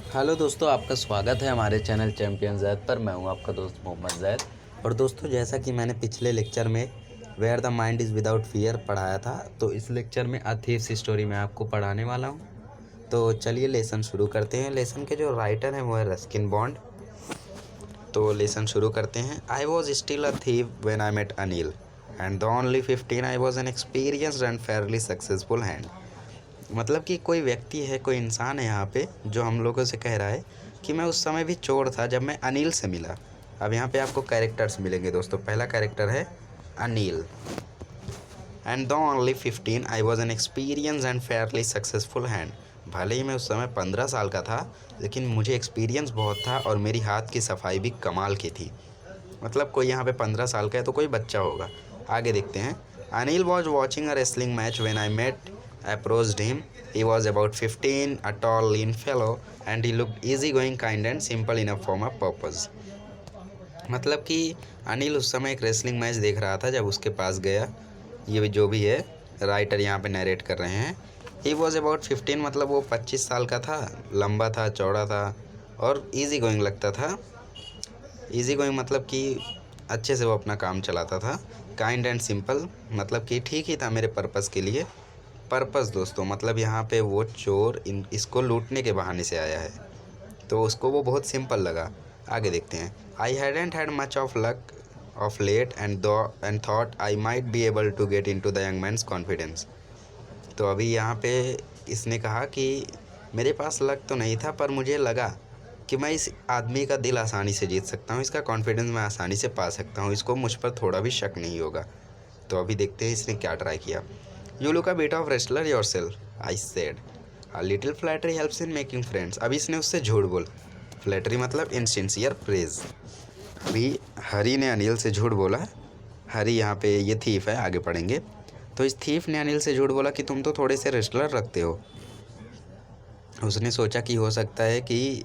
Hello दोस्तों, आपका स्वागत है हमारे चैनल चैम्पियन जैद पर। मैं हूं आपका दोस्त मोहम्मद जैद। और दोस्तों, जैसा कि मैंने पिछले लेक्चर में where the mind is without fear पढ़ाया था, तो इस लेक्चर में अ थीफ्स स्टोरी मैं आपको पढ़ाने वाला हूं। तो चलिए लेसन शुरू करते हैं। लेसन के जो राइटर हैं वो है रस्किन बॉन्ड। तो लेसन शुरू करते हैं। I was still a thief when I met Anil and the only 15 I was an experienced and fairly successful hand. मतलब कि कोई व्यक्ति है, कोई इंसान है यहाँ पे जो हम लोगों से कह रहा है कि मैं उस समय भी चोर था जब मैं अनिल से मिला। अब यहाँ पे आपको कैरेक्टर्स मिलेंगे दोस्तों। पहला कैरेक्टर है Anil. And the only 15 I was an experience and fairly successful hand. भले ही मैं उस समय 15 साल का था, लेकिन मुझे एक्सपीरियंस बहुत था और मेरी हाथ की सफाई भी कमाल की थी। मतलब कोई यहाँ पे 15 साल का है तो कोई बच्चा होगा। आगे देखते हैं। Anil was watching a wrestling match when I met approached him. He was about 15, a tall, lean fellow, and he looked easygoing, kind, and simple enough for my purpose. मतलब कि अनिल उस समय एक रेसलिंग मैच देख रहा था जब उसके पास गया। ये भी जो भी है, राइटर यहाँ पे नरेट कर रहे हैं। ही वॉज अबाउट 15, मतलब वो 25 साल का था, लंबा था, चौड़ा था और ईजी गोइंग लगता था। ईजी गोइंग मतलब कि अच्छे से वो अपना काम चलाता था। काइंड एंड सिंपल मतलब कि ठीक ही था मेरे पर्पज़ के लिए। पर्पस दोस्तों मतलब यहाँ पे वो चोर इसको लूटने के बहाने से आया है, तो उसको वो बहुत सिंपल लगा। आगे देखते हैं। I hadn't had much of luck of late and thought I might be able to get into the young man's confidence. तो अभी यहाँ पे इसने कहा कि मेरे पास लक तो नहीं था, पर मुझे लगा कि मैं इस आदमी का दिल आसानी से जीत सकता हूँ, इसका कॉन्फिडेंस मैं आसानी से पा सकता हूँ, इसको मुझ पर थोड़ा भी शक नहीं होगा। तो अभी देखते हैं इसने क्या ट्राई किया। You look a bit of wrestler your self, I said. A little flattery helps in making friends. अभी इसने उससे झूठ बोला। फ्लैटरी मतलब इनसिंसियर प्रेज। अभी हरी ने अनिल से झूठ बोला। हरी यहाँ पे ये थीफ है, आगे पढ़ेंगे। तो इस थीफ ने अनिल से झूठ बोला कि तुम तो थोड़े से रेस्लर रखते हो। उसने सोचा कि हो सकता है कि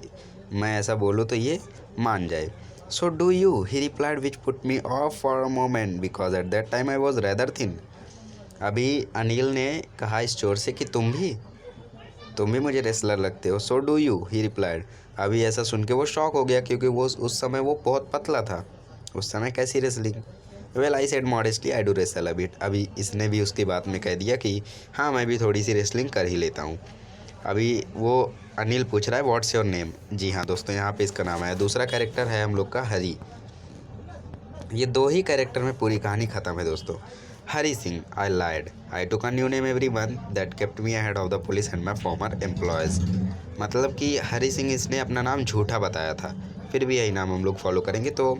मैं ऐसा बोलूँ तो ये मान जाए। So do you, he replied, which put me of for a moment because at that time I was rather thin. अभी अनिल ने कहा इस चोर से कि तुम भी मुझे रेसलर लगते हो। So do you, he replied. अभी ऐसा सुन के वो शॉक हो गया, क्योंकि वो उस समय वो बहुत पतला था। उस समय कैसी wrestling. Well I said modestly I do wrestle a bit. अभी इसने भी उसकी बात में कह दिया कि हाँ, मैं भी थोड़ी सी रेसलिंग कर ही लेता हूँ। अभी वो अनिल पूछ रहा है व्हाट्स योर नेम। जी हाँ दोस्तों, यहाँ पे इसका नाम है। दूसरा कैरेक्टर है हम लोग का हरी। ये दो ही कैरेक्टर में पूरी कहानी ख़त्म है दोस्तों। Hari Singh, I lied, I took a new name every month that kept me ahead of the police and my former employers. मतलब कि हरी सिंह इसने अपना नाम झूठा बताया था, फिर भी यही नाम हम लोग फॉलो करेंगे। तो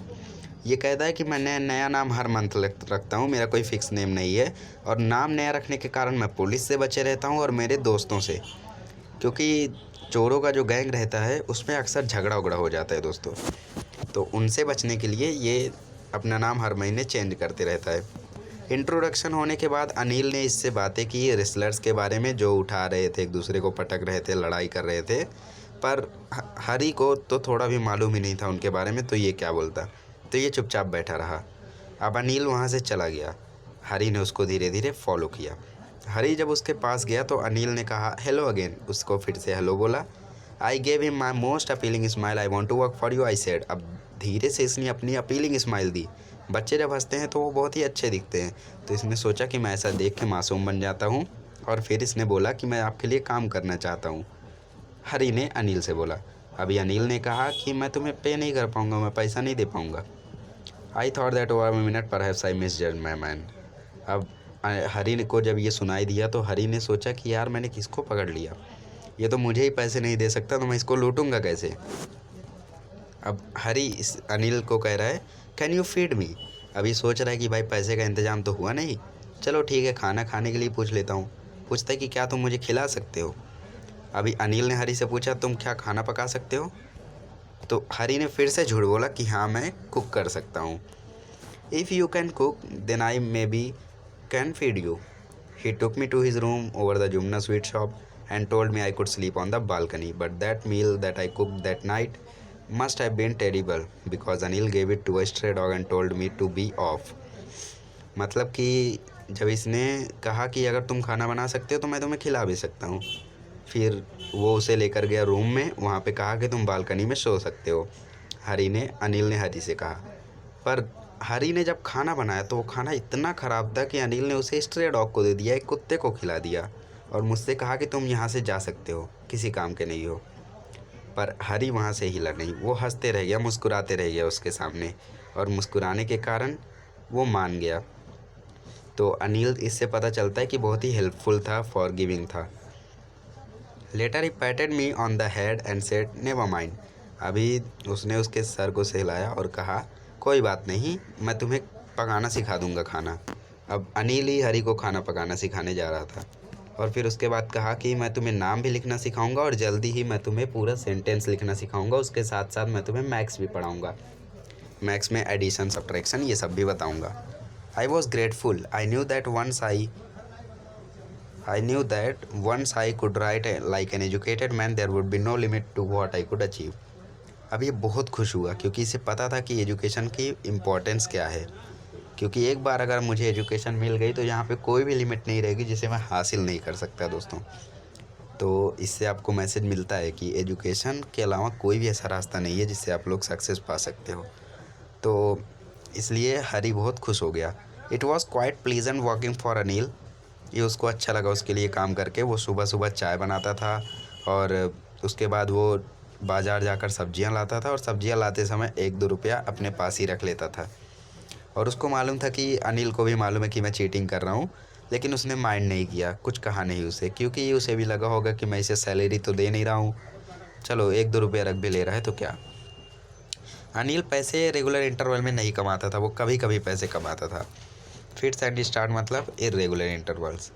ये कहता है कि मैं नया नाम हर मंथ रखता हूँ, मेरा कोई फ़िक्स नेम नहीं है, और नाम नया रखने के कारण मैं पुलिस से बचे रहता हूँ और मेरे दोस्तों से, क्योंकि चोरों का जो गैंग रहता है उसमें अक्सर झगड़ा उगड़ा हो जाता है दोस्तों। तो उनसे बचने के लिए ये अपना नाम हर महीने चेंज करते रहता है। इंट्रोडक्शन होने के बाद अनिल ने इससे बातें की रेसलर्स के बारे में, जो उठा रहे थे, एक दूसरे को पटक रहे थे, लड़ाई कर रहे थे, पर हरी को तो थोड़ा भी मालूम ही नहीं था उनके बारे में, तो ये क्या बोलता। तो ये चुपचाप बैठा रहा। अब अनिल वहाँ से चला गया। हरी ने उसको धीरे धीरे फॉलो किया। हरी जब उसके पास गया तो अनिल ने कहा हेलो अगेन, उसको फिर से हेलो बोला। I gave him my most appealing smile, I want to work for you, I said. अब धीरे से इसने अपनी अपीलिंग स्माइल दी। बच्चे जब हंसते हैं तो वो बहुत ही अच्छे दिखते हैं, तो इसने सोचा कि मैं ऐसा देख के मासूम बन जाता हूँ, और फिर इसने बोला कि मैं आपके लिए काम करना चाहता हूँ। हरी ने अनिल से बोला। अभी अनिल ने कहा कि मैं तुम्हें पे नहीं कर पाऊँगा, मैं पैसा नहीं दे पाऊँगा। I thought that over minute perhaps I miss जज माई मैन। अब हरी को जब ये सुनाई दिया तो हरी ने सोचा कि यार मैंने किसको पकड़ लिया, ये तो मुझे ही पैसे नहीं दे सकता, तो मैं इसको लूटूंगा कैसे। अब हरी इस अनिल को कह रहा है कैन यू फीड मी। अभी सोच रहा है कि भाई पैसे का इंतज़ाम तो हुआ नहीं, चलो ठीक है, खाना खाने के लिए पूछ लेता हूँ। पूछता है कि क्या तुम मुझे खिला सकते हो। अभी अनिल ने हरी से पूछा तुम क्या खाना पका सकते हो। तो हरी ने फिर से झूठ बोला कि हाँ, मैं कुक कर सकता हूँ। If you can cook then I may be can feed you. He took me to his room over the Jumna sweet shop and told me I could sleep on the balcony, but that meal that I cooked that night must have been terrible because Anil gave it to a stray dog and told me to be off। मतलब कि जब इसने कहा कि अगर तुम खाना बना सकते हो तो मैं तुम्हें खिला भी सकता हूँ, फिर वो उसे लेकर गया रूम में, वहाँ पे कहा कि तुम बालकनी में सो सकते हो। अनिल ने हरी से कहा। पर हरी ने जब खाना बनाया तो वो खाना इतना ख़राब था कि अनिल ने उसे स्ट्रे डॉग को दे दिया, एक कुत्ते को खिला दिया और मुझसे कहा कि तुम यहाँ से जा सकते हो, किसी काम के नहीं हो। पर हरी वहाँ से हिला नहीं, वो हंसते रह गया, मुस्कुराते रह गया उसके सामने, और मुस्कुराने के कारण वो मान गया। तो अनिल इससे पता चलता है कि बहुत ही हेल्पफुल था, फॉरगिविंग था। Later he patted me on the head and said never mind. अभी उसने उसके सर को सहलाया और कहा कोई बात नहीं, मैं तुम्हें पकाना सिखा दूंगा खाना। अब अनिल ही हरी को खाना पकाना सिखाने जा रहा था। और फिर उसके बाद कहा कि मैं तुम्हें नाम भी लिखना सिखाऊंगा और जल्दी ही मैं तुम्हें पूरा सेंटेंस लिखना सिखाऊंगा, उसके साथ साथ मैं तुम्हें मैथ्स भी पढ़ाऊँगा। मैथ्स में एडिशन, सब्ट्रैक्शन ये सब भी बताऊँगा। I was grateful, I knew that once I could write like an educated man, there would be no limit to what I could achieve. अब ये बहुत खुश हुआ क्योंकि इसे पता था कि एजुकेशन की इम्पोर्टेंस क्या है। क्योंकि एक बार अगर मुझे एजुकेशन मिल गई तो यहाँ पे कोई भी लिमिट नहीं रहेगी जिसे मैं हासिल नहीं कर सकता दोस्तों। तो इससे आपको मैसेज मिलता है कि एजुकेशन के अलावा कोई भी ऐसा रास्ता नहीं है जिससे आप लोग सक्सेस पा सकते हो। तो इसलिए हरी बहुत खुश हो गया। It was quite pleasant working for Anil. ये उसको अच्छा लगा उसके लिए काम करके। वो सुबह सुबह चाय बनाता था और उसके बाद वो बाज़ार जाकर सब्जियां लाता था और सब्जियां लाते समय 1-2 रुपया अपने पास ही रख लेता था। और उसको मालूम था कि अनिल को भी मालूम है कि मैं चीटिंग कर रहा हूँ, लेकिन उसने माइंड नहीं किया, कुछ कहा नहीं उसे, क्योंकि उसे भी लगा होगा कि मैं इसे सैलरी तो दे नहीं रहा हूँ, चलो 1-2 रुपया रख भी ले रहा है तो क्या। अनिल पैसे रेगुलर इंटरवल में नहीं कमाता था, वो कभी कभी पैसे कमाता था। फिट्स एंड स्टार्ट मतलब irregular intervals.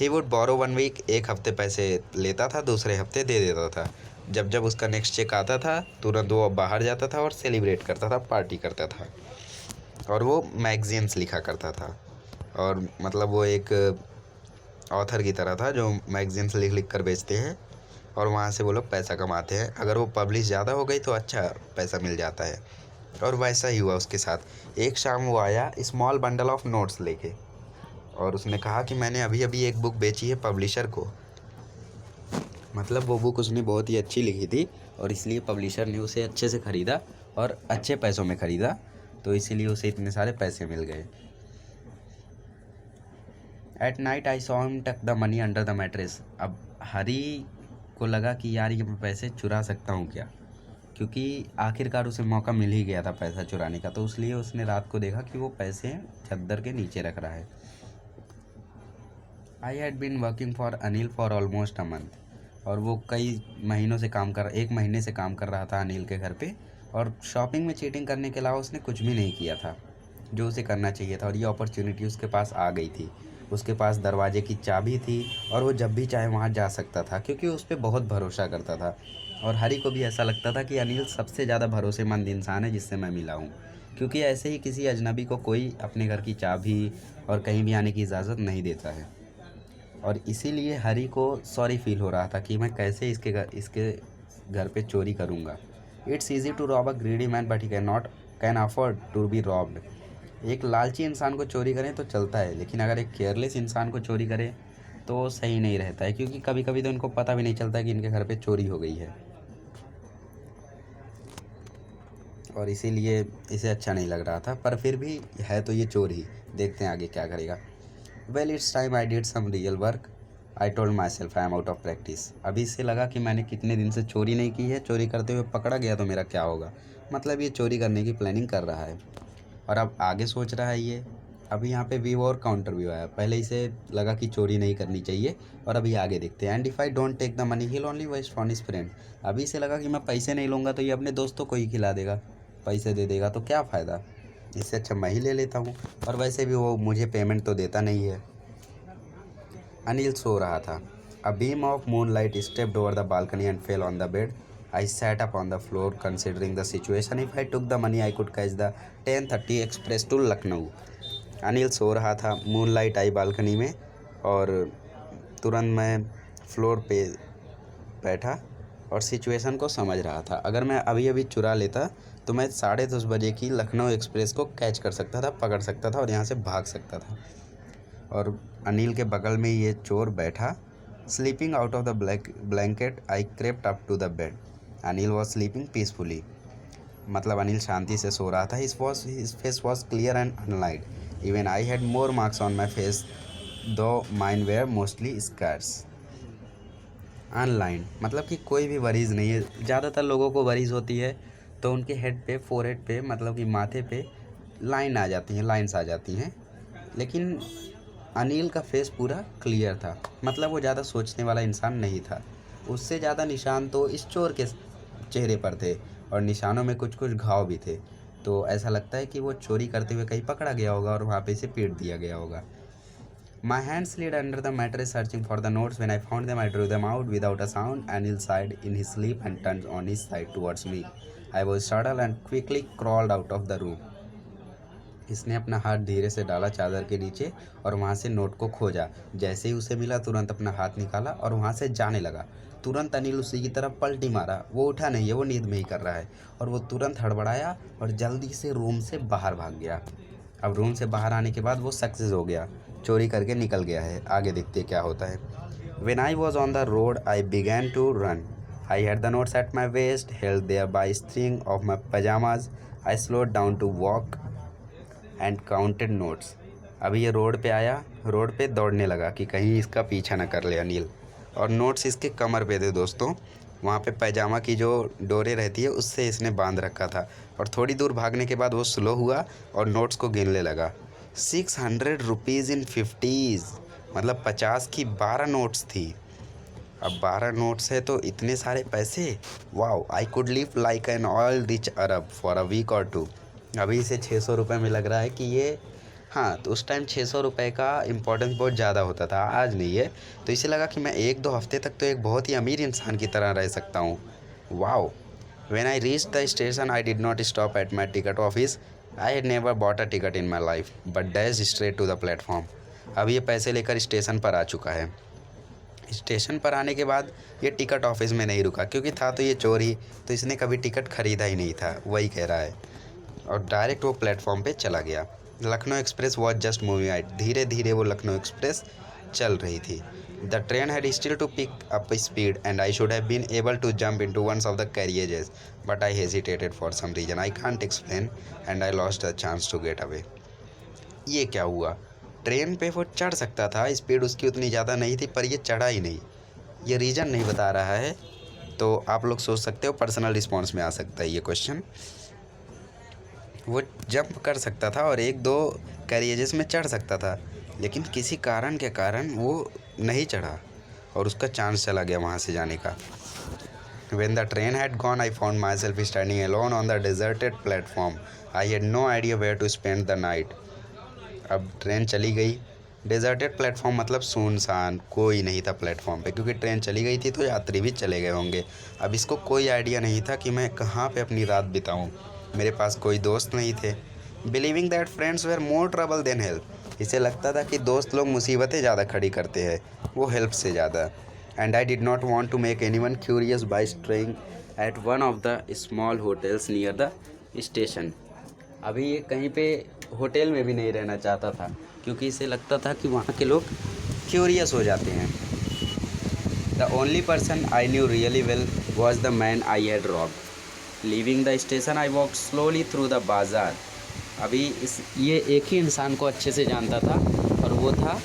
He would borrow 1 week, एक हफ्ते पैसे लेता था, दूसरे हफ्ते दे देता था। जब जब उसका नेक्स्ट चेक आता था तुरंत वो बाहर जाता था और सेलिब्रेट करता था, पार्टी करता था। और वो मैगजीन्स लिखा करता था, और मतलब वो एक ऑथर की तरह था जो मैगजीन्स लिख लिख कर बेचते हैं और वहाँ से वो लोग पैसा कमाते हैं। अगर वो पब्लिश ज़्यादा हो गई तो अच्छा पैसा मिल जाता है। और वैसा ही हुआ उसके साथ। एक शाम वो आया स्मॉल बंडल ऑफ नोट्स लेके और उसने कहा कि मैंने अभी अभी एक बुक बेची है पब्लिशर को। मतलब वो बुक उसने बहुत ही अच्छी लिखी थी और इसलिए पब्लिशर ने उसे अच्छे से ख़रीदा और अच्छे पैसों में ख़रीदा, तो इसीलिए उसे इतने सारे पैसे मिल गए। At night I saw him tuck the money under the mattress. अब हरी को लगा कि यार ये मैं पैसे चुरा सकता हूँ क्या, क्योंकि आखिरकार उसे मौका मिल ही गया था पैसा चुराने का, तो इसलिए उसने रात को देखा कि वो पैसे चादर के नीचे रख रहा है। I had been working for Anil for almost a month. और वो कई महीनों से काम कर 1 महीने से काम कर रहा था अनिल के घर पे, और शॉपिंग में चीटिंग करने के अलावा उसने कुछ भी नहीं किया था जो उसे करना चाहिए था। और ये अपॉर्चुनिटी उसके पास आ गई थी। उसके पास दरवाजे की चाबी थी और वो जब भी चाहे वहाँ जा सकता था, क्योंकि उस पर बहुत भरोसा करता था। और हरी को भी ऐसा लगता था कि अनिल सबसे ज़्यादा भरोसेमंद इंसान है जिससे मैं मिला हूँ, क्योंकि ऐसे ही किसी अजनबी को कोई अपने घर की चाबी और कहीं भी आने की इजाज़त नहीं देता है। और इसीलिए हरी को सॉरी फील हो रहा था कि मैं कैसे इसके घर पे चोरी करूँगा। It's easy to rob a greedy man but he can afford to be robbed. एक लालची इंसान को चोरी करें तो चलता है, लेकिन अगर एक केयरलेस इंसान को चोरी करें तो सही नहीं रहता है, क्योंकि कभी कभी तो इनको पता भी नहीं चलता कि इनके घर पे चोरी हो गई है, और इसीलिए इसे अच्छा नहीं लग रहा था। पर फिर भी है तो ये चोर ही, देखते हैं आगे क्या करेगा। Well it's time I did some real work, I told myself I am out of practice. अभी इससे लगा कि मैंने कितने दिन से चोरी नहीं की है, चोरी करते हुए पकड़ा गया तो मेरा क्या होगा। मतलब ये चोरी करने की प्लानिंग कर रहा है और अब आगे सोच रहा है ये। अभी यहाँ पे व्यू और काउंटर व्यू आया। पहले इसे लगा कि चोरी नहीं करनी चाहिए, और अभी आगे देखते हैं। And if I don't take the money he will only waste on his friend. अभी इसे लगा कि मैं पैसे नहीं लूँगा तो ये अपने दोस्तों को ही खिला देगा, पैसे दे देगा, तो क्या फ़ायदा, इससे अच्छा मैं ही ले लेता हूँ। और वैसे भी वो मुझे पेमेंट तो देता नहीं है। अनिल सो रहा था। A beam of moonlight stepped over the balcony and fell on the bed. I sat up on the floor considering the situation. If I took the money I could catch the 10:30 express to Lucknow. Anil सो रहा था, moonlight आई balcony में, और तुरंत मैं floor पे बैठा और सिचुएशन को समझ रहा था। अगर मैं अभी अभी चुरा लेता तो मैं 10:30 बजे की लखनऊ एक्सप्रेस को कैच कर सकता था, पकड़ सकता था और यहाँ से भाग सकता था। और अनिल के बगल में ये चोर बैठा Sleeping out of the blanket, I crept up to the bed. Anil was sleeping peacefully. मतलब अनिल शांति से सो रहा था. His face was clear and unlined. Even I had more marks on my face, though mine were mostly scars. Online मतलब कि कोई भी worries नहीं है. ज़्यादातर लोगों को वरीज होती है तो उनके हेड पे, फोरहेड पे, मतलब कि माथे पे लाइंस आ जाती हैं. लेकिन अनिल का फेस पूरा क्लियर था. मतलब वो ज़्यादा सोचने वाला इंसान नहीं था. उससे ज़्यादा निशान तो इस चोर के चेहरे पर थे और निशानों में कुछ कुछ घाव भी थे. तो ऐसा लगता है कि वो चोरी करते हुए कहीं पकड़ा गया होगा और वहाँ पे इसे पीट दिया गया होगा. My hands slid under the mattress searching for the notes. When I found them, I drew them out without a sound. Anil sighed in his sleep and turned on his side towards me. I was startled and quickly crawled out of the room. इसने अपना हाथ धीरे से डाला चादर के नीचे और वहाँ से नोट को खोजा. जैसे ही उसे मिला तुरंत अपना हाथ निकाला और वहाँ से जाने लगा. तुरंत अनिल उसी की तरफ पलटी मारा. वो उठा नहीं है, वो नींद में ही कर रहा है. और वो तुरंत हड़बड़ाया और जल्दी से रूम से बाहर भाग गया. अब रूम से बाहर आने के बाद वो सक्सेस हो गया. चोरी करके निकल गया है. आगे देखते क्या होता है. When I was on the road, I began to run. I had the notes at my waist, held there by a string of my pajamas. I slowed down to walk and counted notes. अभी ये road पे आया, road पे दौड़ने लगा कि कहीं इसका पीछा ना कर ले अनिल. और नोट्स इसके कमर पे थे दोस्तों. वहाँ पे पैजामा की जो डोरे रहती है उससे इसने बांध रखा था. और थोड़ी दूर भागने के बाद वो स्लो हुआ और नोट्स को गिनने लगा. 600 रुपीज़ इन 50s, मतलब 50 की 12 नोट्स थी. अब 12 नोट्स है तो इतने सारे पैसे. Wow, I could live like an oil rich Arab for a week और टू. अभी इसे 600 रुपये में लग रहा है कि ये, हाँ, तो उस टाइम 600 रुपये का इम्पोर्टेंस बहुत ज़्यादा होता था, आज नहीं है. तो इसे लगा कि मैं 1-2 हफ्ते तक तो एक बहुत ही अमीर इंसान की तरह रह सकता हूँ. Wow. When I reached the station, I did not stop at my ticket office. I had never bought a ticket in my life, but dashed straight to the platform. अब ये पैसे लेकर स्टेशन पर आ चुका है. स्टेशन पर आने के बाद ये टिकट ऑफिस में नहीं रुका क्योंकि था तो ये चोर ही, तो इसने कभी टिकट ख़रीदा ही नहीं था, वही कह रहा है. और डायरेक्ट वो प्लेटफॉर्म पे चला गया. Lucknow express was just moving out. धीरे धीरे वो लखनऊ एक्सप्रेस चल रही थी. The train had still to pick up speed and I should have been able to jump into one of the carriages, but I hesitated for some reason I can't explain and I lost the chance to get away. ये क्या हुआ? Train पे वो चढ़ सकता था, speed उसकी उतनी ज़्यादा नहीं थी, पर ये चढ़ा ही नहीं. ये रीज़न नहीं बता रहा है, तो आप लोग सोच सकते हो, पर्सनल रिस्पॉन्स में आ सकता है ये क्वेश्चन. वो जंप कर सकता था और 1-2 कैरियजेस में चढ़ सकता था, लेकिन किसी कारण के कारण वो नहीं चढ़ा और उसका चांस चला गया वहाँ से जाने का. When the train had gone, I found myself standing alone on the deserted platform. I had no idea where to spend the night. अब ट्रेन चली गई. डेजर्टेड प्लेटफॉर्म मतलब सुनसान, कोई नहीं था प्लेटफॉर्म पे, क्योंकि ट्रेन चली गई थी तो यात्री भी चले गए होंगे. अब इसको कोई आइडिया नहीं था कि मैं कहाँ पे अपनी रात बिताऊँ. मेरे पास कोई दोस्त नहीं थे. Believing that friends were more trouble than help. इसे लगता था कि दोस्त लोग मुसीबतें ज़्यादा खड़ी करते हैं, वो हेल्प से ज़्यादा. And I did not want to make anyone curious by staying at one of the small hotels near the station. अभी ये कहीं पे होटल में भी नहीं रहना चाहता था क्योंकि इसे लगता था कि वहाँ के लोग क्यूरियस हो जाते हैं. The only person I knew really well was the man I had robbed. Leaving the station I walk slowly through the बाज़ार. अभी ये एक ही इंसान को अच्छे से जानता था और वो था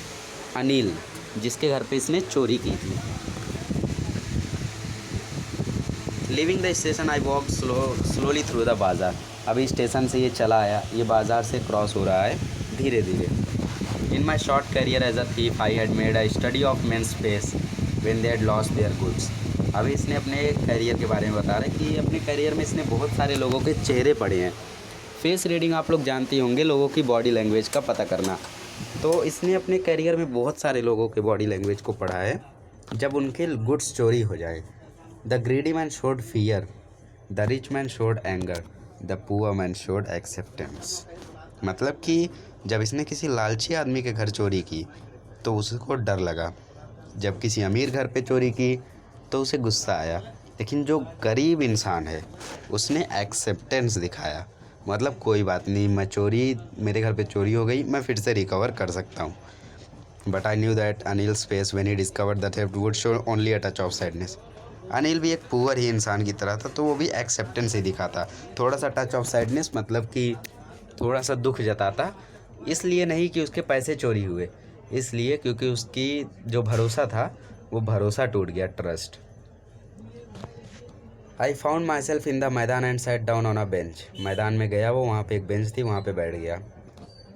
अनिल, जिसके घर पे इसने चोरी की थी. Living the station I walk slowly through the बाज़ार. अभी स्टेशन से ये चला आया, ये बाज़ार से क्रॉस हो रहा है धीरे धीरे. In my short career as a thief I had made a study of men's face when they had lost their goods. अभी इसने अपने करियर के बारे में बता रहा है कि अपने करियर में इसने बहुत सारे लोगों के चेहरे पढ़े हैं. फेस रीडिंग आप लोग जानते ही होंगे, लोगों की बॉडी लैंग्वेज का पता करना. तो इसने अपने करियर में बहुत सारे लोगों के बॉडी लैंग्वेज को पढ़ा है जब उनके गुड्स चोरी हो जाए. The greedy man showed fear, the rich man showed anger, the poor man showed acceptance. मतलब कि जब इसने किसी लालची आदमी के घर चोरी की तो उसको डर लगा. जब किसी अमीर घर पे चोरी की तो उसे गुस्सा आया. लेकिन जो गरीब इंसान है उसने एक्सेप्टेंस दिखाया. मतलब कोई बात नहीं, मेरे घर पे चोरी हो गई, मैं फिर से रिकवर कर सकता हूँ. But I knew that Anil's face when he discovered the theft would show only a touch of sadness. Anil भी एक पुअर ही इंसान की तरह था, तो वो भी एक्सेप्टेंस ही दिखाता, थोड़ा सा टच ऑफ सैडनेस मतलब कि थोड़ा सा दुख जताता। इसलिए नहीं कि उसके पैसे चोरी हुए, इसलिए क्योंकि उसकी जो भरोसा था वो भरोसा टूट गया, trust. I found myself in the maidan and set down on a bench. मैदान में गया वो, वहाँ पे एक बेंच थी, वहाँ पे बैठ गया।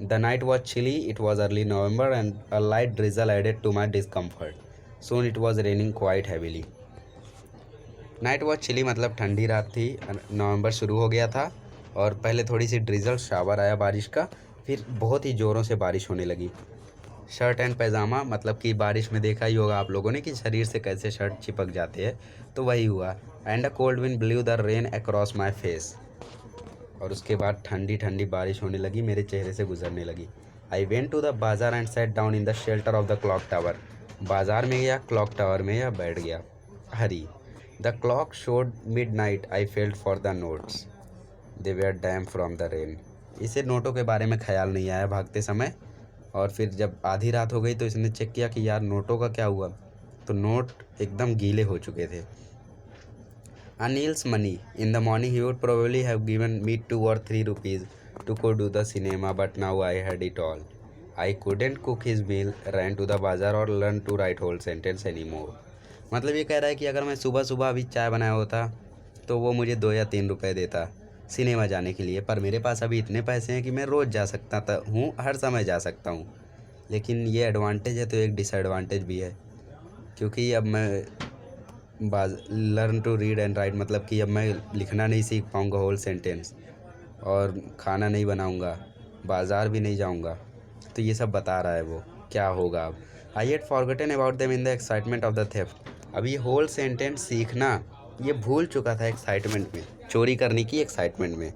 The night was chilly, it was early November and a light drizzle added to my discomfort. Soon it was raining quite heavily. Night was chilly मतलब ठंडी रात थी, नवंबर शुरू हो गया था और पहले थोड़ी सी ड्रिजल शावर आया बारिश का, फिर बहुत ही ज़ोरों से बारिश होने लगी। शर्ट एंड पैजामा मतलब कि बारिश में देखा ही होगा आप लोगों ने कि शरीर से कैसे शर्ट चिपक जाते हैं, तो वही हुआ। And a cold wind blue the rain across my face. और उसके बाद ठंडी ठंडी बारिश होने लगी, मेरे चेहरे से गुजरने लगी। I went to the bazaar and set down in the shelter of the clock tower. बाजार में गया, क्लॉक टावर में या बैठ गया। Hari the clock showed midnight, I felt for the notes, they were damp from the rain. इसे नोटों के बारे में ख्याल नहीं आया भागते समय, और फिर जब आधी रात हो गई तो इसने चेक किया कि यार नोटों का क्या हुआ, तो नोट एकदम गीले हो चुके थे। Anil's money in the morning he would probably have given me 2 or 3 rupees to go to the cinema, but now I had it all. I couldn't cook his meal, ran to the bazaar or learn to write whole sentence anymore. मतलब ये कह रहा है कि अगर मैं सुबह सुबह अभी चाय बनाया होता तो वो मुझे 2 या 3 रुपए देता सिनेमा जाने के लिए, पर मेरे पास अभी इतने पैसे हैं कि मैं रोज़ जा सकता था हूँ, हर समय जा सकता हूँ। लेकिन ये एडवांटेज है तो एक डिसएडवांटेज भी है, क्योंकि अब मैं learn to read and write मतलब कि अब मैं लिखना नहीं सीख पाऊँगा होल सेंटेंस, और खाना नहीं बनाऊँगा, बाज़ार भी नहीं जाऊँगा। तो ये सब बता रहा है वो क्या होगा अब। I had forgotten about them in the excitement of the theft. अब ये होल सेंटेंस सीखना ये भूल चुका था एक्साइटमेंट में, चोरी करने की एक्साइटमेंट में।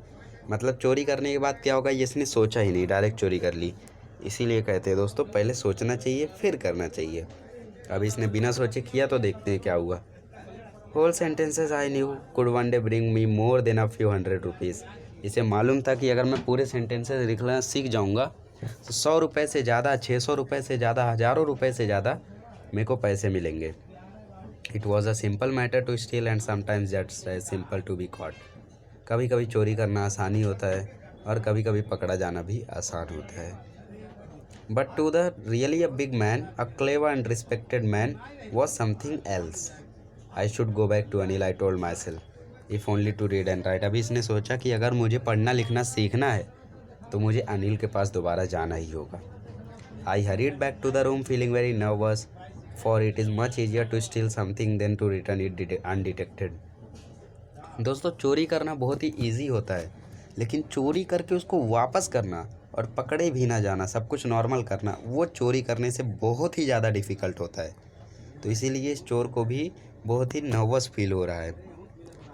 मतलब चोरी करने के बाद क्या होगा ये इसने सोचा ही नहीं, डायरेक्ट चोरी कर ली। इसीलिए कहते हैं दोस्तों पहले सोचना चाहिए फिर करना चाहिए। अब इसने बिना सोचे किया तो देखते हैं क्या हुआ। Whole sentences I knew could one day bring me more than a few hundred rupees. इसे मालूम था कि अगर मैं पूरे सेंटेंसेस लिखना सीख जाऊंगा तो 100 रुपये से ज़्यादा, 600 रुपये से ज़्यादा, हज़ारों रुपये से ज़्यादा मेरे को पैसे मिलेंगे। It was a simple matter to steal and sometimes just as simple to be caught. कभी कभी चोरी करना आसानी होता है और कभी कभी पकड़ा जाना भी आसान होता है। But to the really a big man, a clever and respected man, was something else. I should go back to Anil, I told myself, if only to read and write. अभी इसने सोचा कि अगर मुझे पढ़ना लिखना सीखना है तो मुझे अनिल के पास दोबारा जाना ही होगा। I hurried back to the room feeling very nervous, for it is much easier to steal something than to return it undetected. दोस्तों चोरी करना बहुत ही ईजी होता है, लेकिन चोरी करके उसको वापस करना और पकड़े भी ना जाना, सब कुछ नॉर्मल करना, वो चोरी करने से बहुत ही ज़्यादा डिफ़िकल्ट होता है। तो इसीलिए इस चोर को भी बहुत ही नर्वस फील हो रहा है,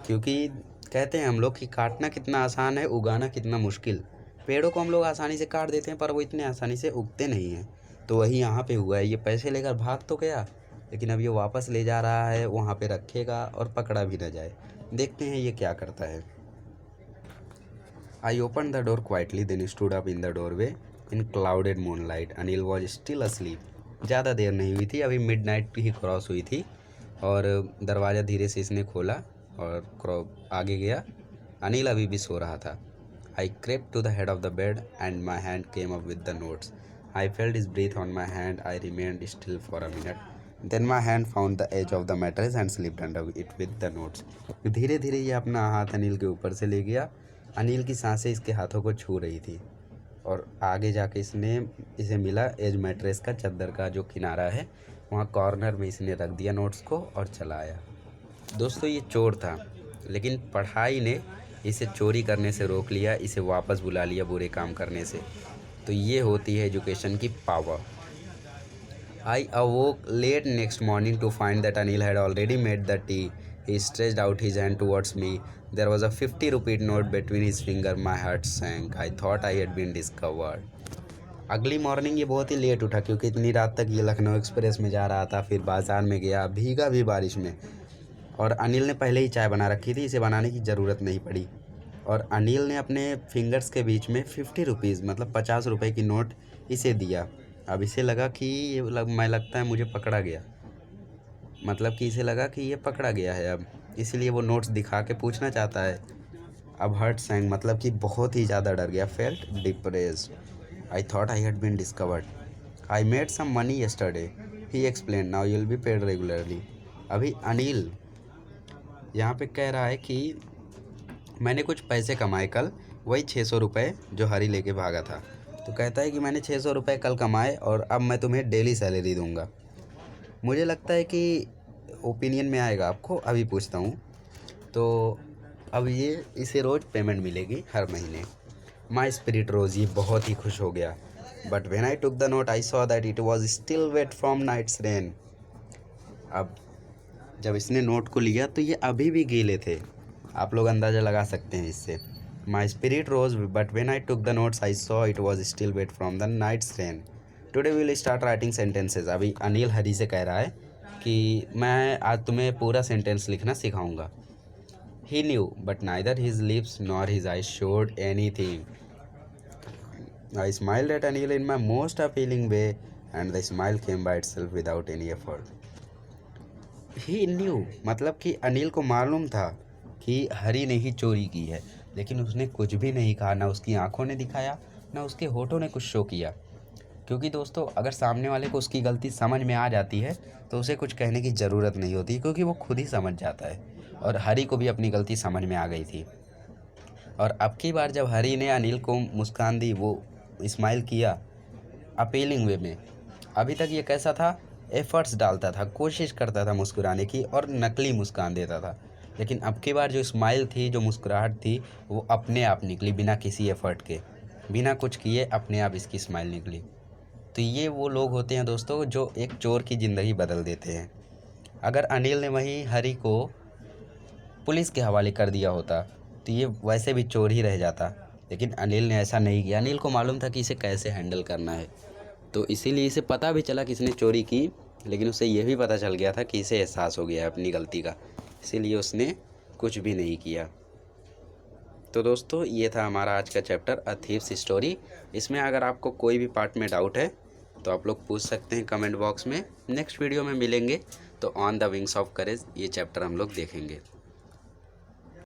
क्योंकि कहते हैं हम लोग कि काटना कितना आसान है, उगाना कितना मुश्किल। पेड़ों को हम लोग आसानी से काट देते हैं पर वो इतने आसानी से उगते नहीं हैं। तो वही यहाँ पे हुआ है, ये पैसे लेकर भाग तो गया लेकिन अब ये वापस ले जा रहा है, वहाँ पे रखेगा और पकड़ा भी ना जाए। देखते हैं ये क्या करता है। I open the door quietly then stood up in the doorway in clouded moonlight. Anil was still asleep. ज़्यादा देर नहीं हुई थी, अभी मिडनाइट ही क्रॉस हुई थी और दरवाज़ा धीरे से इसने खोला और आगे गया। अनिल अभी भी सो रहा था। I crept to the head of the bed and my hand came up with the notes. I felt his breath on my hand, I remained still for a minute, then my hand found the edge of the mattress and slipped under it with the notes. धीरे धीरे ये अपना हाथ अनिल के ऊपर से ले गया। अनिल की सांसें इसके हाथों को छू रही थी और आगे जाके इसने इसे मिला एज मैट्रेस का चादर का जो किनारा है, वहाँ कॉर्नर में इसने रख दिया नोट्स को और चला आया। दोस्तों ये चोर था, लेकिन पढ़ाई ने इसे चोरी करने से रोक लिया, इसे वापस बुला लिया बुरे काम करने से। तो ये होती है एजुकेशन की power. I awoke late next morning to find that Anil had already made the tea. He stretched out his hand towards me. There was a 50 rupee note between his finger. My heart sank. I thought I had been discovered. अगली morning ये बहुत ही late उठा क्योंकि इतनी रात तक ये Lucknow express में जा रहा था, फिर बाज़ार में गया, भीगा भी बारिश में। और अनिल ने पहले ही चाय बना रखी थी, इसे बनाने की ज़रूरत नहीं पड़ी। और अनिल ने अपने फिंगर्स के बीच में 50 रुपीज़ मतलब 50 रुपये की नोट इसे दिया। अब इसे लगा कि मैं लगता है मुझे पकड़ा गया, मतलब कि इसे लगा कि ये पकड़ा गया है अब, इसीलिए वो नोट्स दिखा के पूछना चाहता है। अब हर्ट सैंग, मतलब कि बहुत ही ज़्यादा डर गया। Felt depressed, I thought I had been discovered, I made some money yesterday, he explain, now you will be paid regularly. अभी अनिल यहाँ पे कह रहा है कि मैंने कुछ पैसे कमाए कल, वही 600 रुपये जो हरी लेके भागा था। तो कहता है कि मैंने 600 रुपये कल कमाए और अब मैं तुम्हें डेली सैलरी दूंगा। मुझे लगता है कि ओपिनियन में आएगा आपको, अभी पूछता हूँ। तो अब ये इसे रोज़ पेमेंट मिलेगी हर महीने। माई स्पिरिट रोज़, ये बहुत ही खुश हो गया। But when I took the note I saw that it was still wet from night's rain. अब जब इसने नोट को लिया तो ये अभी भी गीले थे, आप लोग अंदाज़ा लगा सकते हैं इससे। My spirit rose but when I took the notes I saw it was still wet from the night's rain. Today will start writing sentences. अभी अनिल हरी से कह रहा है कि मैं आज तुम्हें पूरा सेंटेंस लिखना सिखाऊंगा। He knew, but neither his lips nor his eyes showed anything. I smiled at Anil in my most appealing way, and the smile came by itself without any effort. He knew, मतलब कि अनिल को मालूम था कि हरी ने ही चोरी की है, लेकिन उसने कुछ भी नहीं कहा, ना उसकी आंखों ने दिखाया, ना उसके होठों ने कुछ शो किया। क्योंकि दोस्तों अगर सामने वाले को उसकी गलती समझ में आ जाती है तो उसे कुछ कहने की ज़रूरत नहीं होती, क्योंकि वो खुद ही समझ जाता है। और हरी को भी अपनी गलती समझ में आ गई थी। और अब की बार जब हरी ने अनिल को मुस्कान दी, वो स्माइल किया अपीलिंग वे में। अभी तक ये कैसा था, एफर्ट्स डालता था, कोशिश करता था मुस्कुराने की और नकली मुस्कान देता था। लेकिन अब की बार जो स्माइल थी, जो मुस्कुराहट थी, वो अपने आप निकली, बिना किसी एफर्ट के, बिना कुछ किए अपने आप इसकी स्माइल निकली। तो ये वो लोग होते हैं दोस्तों जो एक चोर की ज़िंदगी बदल देते हैं। अगर अनिल ने वहीं हरी को पुलिस के हवाले कर दिया होता तो ये वैसे भी चोर ही रह जाता, लेकिन अनिल ने ऐसा नहीं किया। अनिल को मालूम था कि इसे कैसे हैंडल करना है, तो इसीलिए इसे पता भी चला किसने चोरी की, लेकिन उसे ये भी पता चल गया था कि इसे एहसास हो गया है अपनी गलती का, इसीलिए उसने कुछ भी नहीं किया। तो दोस्तों ये था हमारा आज का चैप्टर अ थीव्स स्टोरी। इसमें अगर आपको कोई भी पार्ट में डाउट है तो आप लोग पूछ सकते हैं कमेंट बॉक्स में। नेक्स्ट वीडियो में मिलेंगे तो on the wings of courage ये चैप्टर हम लोग देखेंगे।